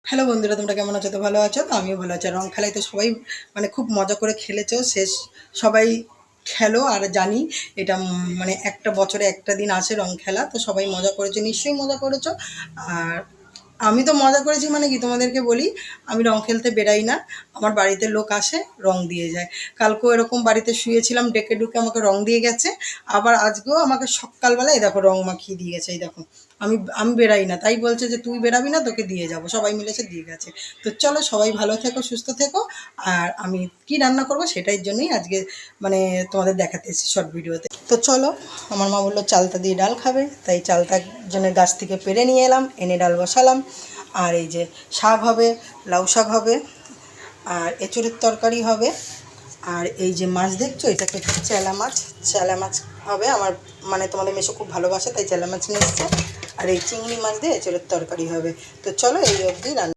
Hello বন্ধুরা, তোমরা কেমন আছো? তো ভালো আছো? তো আমিও ভালো আছি। রং খেলায় তো সবাই মানে খুব মজা করে খেলেছো। শেষ সবাই খেলো, আর জানি এটা মানে একটা বছরে একটা দিন আসে রং খেলা, তো সবাই মজা করেছো, নিশ্চয়ই মজা করেছো। আর আমি তো মজা করেছি, মানে কি তোমাদেরকে বলি, আমি রং খেলতে বেরাই না। আমার বাড়িতে লোক আসে, রং দিয়ে যায়। কালকেও এরকম বাড়িতে শুয়েছিলাম, ডেকে ডুকে আমাকে রং দিয়ে গেছে। আবার আজকেও আমাকে সকালবেলা এই দেখো রং মাখিয়ে দিয়ে গেছে। এই দেখো, আমি আমি বেরাই না, তাই বলছে যে তুই বেরাবি না, তোকে দিয়ে যাব। সবাই মিলেছে দিয়ে গেছে। তো চলো, সবাই ভালো থেকো, সুস্থ থেকো। আর আমি কি রান্না করব সেটার জন্যই আজকে মানে তোমাদের দেখাতে এসেছি শর্ট ভিডিওতে। তো চলো, আমার মা বললো চালতা দিয়ে ডাল খাবে, তাই চালতার জন্য গাছ থেকে পেরে নিয়ে এলাম, এনে ডাল বসালাম। আর এই যে শাক হবে, লাউ শাক হবে, আর এঁচুড়ের তরকারি হবে। আর এই যে মাছ দেখছো, এটাকে চেলা মাছ হবে। আমার মানে তোমাদের মেশো খুব ভালোবাসে, তাই চেলা মাছ নিয়ে এসছে। আর এই চিংড়ি মাছ দিয়ে এঁচুড়ের তরকারি হবে। তো চলো, এই অবধি রান্না।